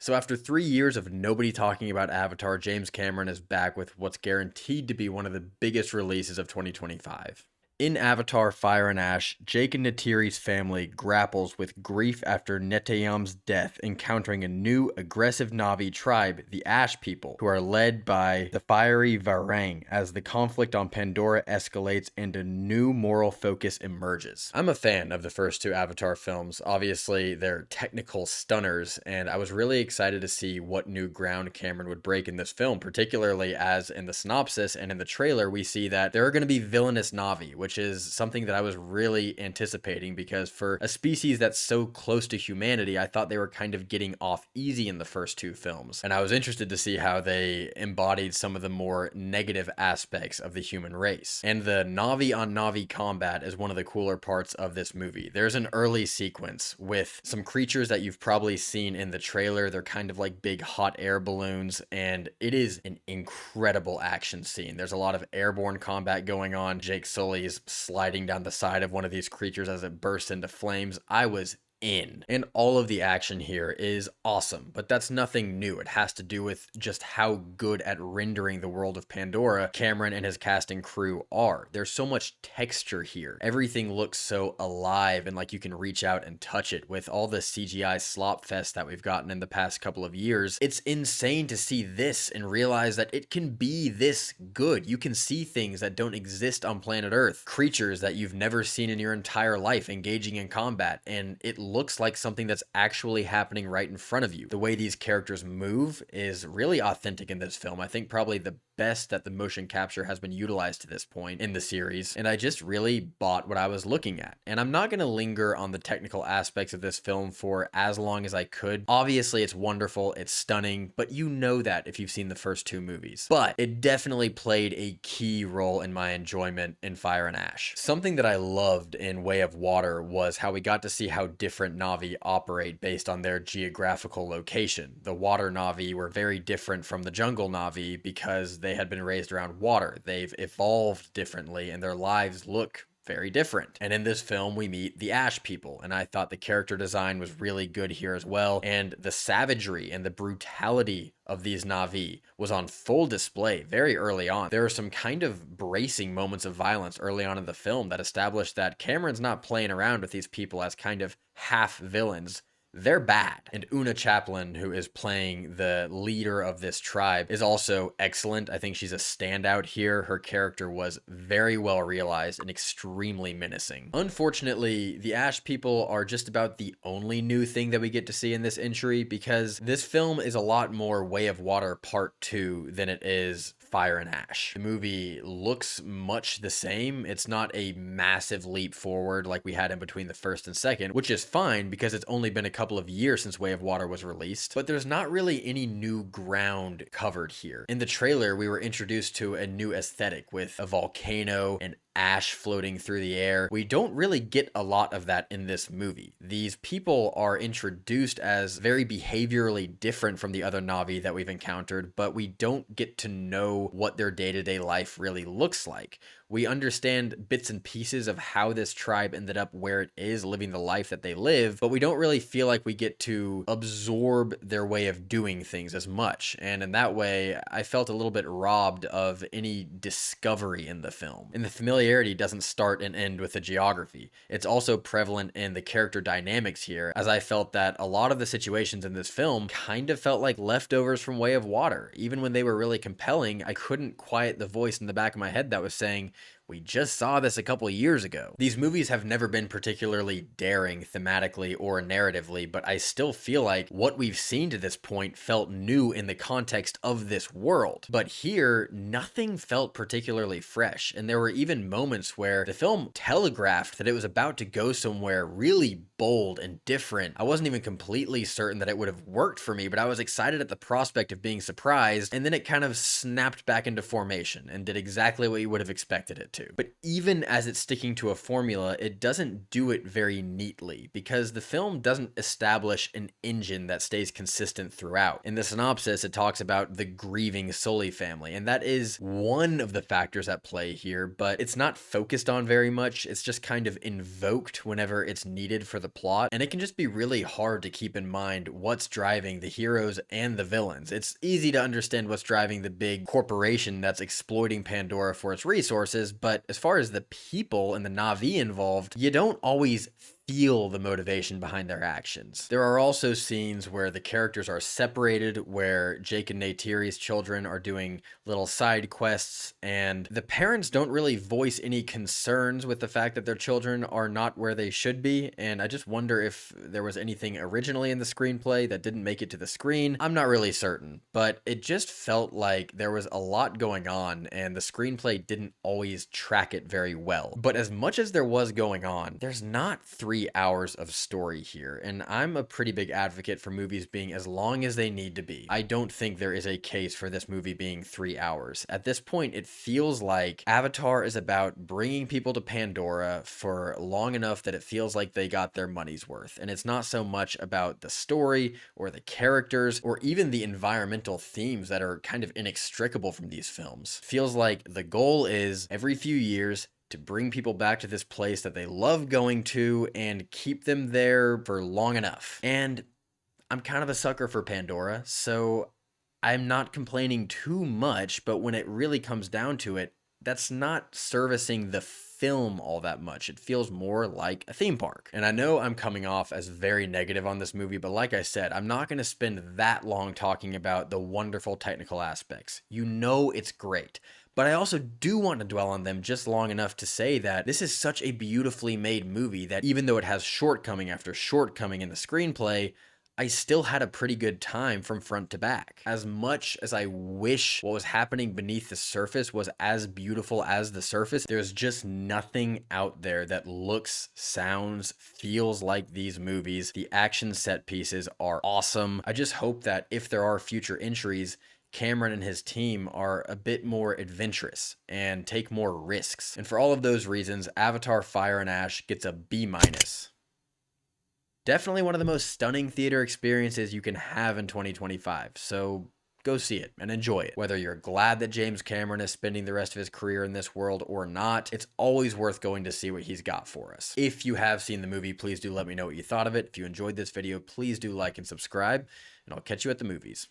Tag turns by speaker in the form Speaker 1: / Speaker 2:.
Speaker 1: So after 3 years of nobody talking about Avatar, James Cameron is back with what's guaranteed to be one of the biggest releases of 2025. In Avatar Fire and Ash, Jake and Neytiri's family grapples with grief after Neteyam's death, encountering a new, aggressive Na'vi tribe, the Ash People, who are led by the fiery Varang as the conflict on Pandora escalates and a new moral focus emerges. I'm a fan of the first two Avatar films. Obviously, they're technical stunners, and I was really excited to see what new ground Cameron would break in this film, particularly as in the synopsis and in the trailer we see that there are going to be villainous Na'vi, which is something that I was really anticipating because for a species that's so close to humanity, I thought they were kind of getting off easy in the first two films. And I was interested to see how they embodied some of the more negative aspects of the human race. And the Na'vi on Na'vi combat is one of the cooler parts of this movie. There's an early sequence with some creatures that you've probably seen in the trailer. They're kind of like big hot air balloons, and it is an incredible action scene. There's a lot of airborne combat going on. Jake Sully's sliding down the side of one of these creatures as it bursts into flames. I was in. And all of the action here is awesome, but that's nothing new. It has to do with just how good at rendering the world of Pandora Cameron and his cast and crew are. There's so much texture here. Everything looks so alive and like you can reach out and touch it. With all the CGI slop fest that we've gotten in the past couple of years, it's insane to see this and realize that it can be this good. You can see things that don't exist on planet Earth, creatures that you've never seen in your entire life engaging in combat, and it looks like something that's actually happening right in front of you. The way these characters move is really authentic in this film. I think probably the best that the motion capture has been utilized to this point in the series, and I just really bought what I was looking at. And I'm not going to linger on the technical aspects of this film for as long as I could. Obviously, it's wonderful, it's stunning, but you know that if you've seen the first two movies. But it definitely played a key role in my enjoyment in Fire and Ash. Something that I loved in Way of Water was how we got to see how different Na'vi operate based on their geographical location. The water Na'vi were very different from the jungle Na'vi because they had been raised around water. They've evolved differently and their lives look very different. And in this film, we meet the Ash People, and I thought the character design was really good here as well. And the savagery and the brutality of these Na'vi was on full display very early on. There are some kind of bracing moments of violence early on in the film that established that Cameron's not playing around with these people as kind of half villains. They're bad. And Una Chaplin, who is playing the leader of this tribe, is also excellent. I think she's a standout here. Her character was very well realized and extremely menacing. Unfortunately, the Ash People are just about the only new thing that we get to see in this entry, because this film is a lot more Way of Water Part 2 than it is Fire and Ash. The movie looks much the same. It's not a massive leap forward like we had in between the first and second, which is fine because it's only been a couple of years since Way of Water was released, but there's not really any new ground covered here. In the trailer, we were introduced to a new aesthetic with a volcano and ash floating through the air. We don't really get a lot of that in this movie. These people are introduced as very behaviorally different from the other Na'vi that we've encountered, but we don't get to know what their day-to-day life really looks like. We understand bits and pieces of how this tribe ended up where it is, living the life that they live, but we don't really feel like we get to absorb their way of doing things as much. And in that way, I felt a little bit robbed of any discovery in the film. And the familiarity doesn't start and end with the geography. It's also prevalent in the character dynamics here, as I felt that a lot of the situations in this film kind of felt like leftovers from Way of Water. Even when they were really compelling, I couldn't quiet the voice in the back of my head that was saying, we just saw this a couple years ago. These movies have never been particularly daring thematically or narratively, but I still feel like what we've seen to this point felt new in the context of this world. But here, nothing felt particularly fresh, and there were even moments where the film telegraphed that it was about to go somewhere really bold and different. I wasn't even completely certain that it would have worked for me, but I was excited at the prospect of being surprised, and then it kind of snapped back into formation and did exactly what you would have expected it to. to. But even as it's sticking to a formula, it doesn't do it very neatly because the film doesn't establish an engine that stays consistent throughout. In the synopsis, it talks about the grieving Sully family, and that is one of the factors at play here, but it's not focused on very much. It's just kind of invoked whenever it's needed for the plot, and it can just be really hard to keep in mind what's driving the heroes and the villains. It's easy to understand what's driving the big corporation that's exploiting Pandora for its resources, but as far as the people and the Na'vi involved, you don't always feel the motivation behind their actions. There are also scenes where the characters are separated, where Jake and Neytiri's children are doing little side quests, and the parents don't really voice any concerns with the fact that their children are not where they should be, and I just wonder if there was anything originally in the screenplay that didn't make it to the screen. I'm not really certain, but it just felt like there was a lot going on, and the screenplay didn't always track it very well. But as much as there was going on, there's not 3 hours of story here, and I'm a pretty big advocate for movies being as long as they need to be. I don't think there is a case for this movie being 3 hours. At this point, it feels like Avatar is about bringing people to Pandora for long enough that it feels like they got their money's worth, and it's not so much about the story or the characters or even the environmental themes that are kind of inextricable from these films. Feels like the goal is every few years to bring people back to this place that they love going to and keep them there for long enough. And I'm kind of a sucker for Pandora, so I'm not complaining too much, but when it really comes down to it, that's not servicing the film all that much. It feels more like a theme park. And I know I'm coming off as very negative on this movie, but like I said, I'm not going to spend that long talking about the wonderful technical aspects. You know it's great. But I also do want to dwell on them just long enough to say that this is such a beautifully made movie that even though it has shortcoming after shortcoming in the screenplay, I still had a pretty good time from front to back. As much as I wish what was happening beneath the surface was as beautiful as the surface, there's just nothing out there that looks, sounds, feels like these movies. The action set pieces are awesome. I just hope that if there are future entries, Cameron and his team are a bit more adventurous and take more risks. And for all of those reasons, Avatar Fire and Ash gets a B-. Definitely one of the most stunning theater experiences you can have in 2025. So go see it and enjoy it. Whether you're glad that James Cameron is spending the rest of his career in this world or not, it's always worth going to see what he's got for us. If you have seen the movie, please do let me know what you thought of it. If you enjoyed this video, please do like and subscribe, and I'll catch you at the movies.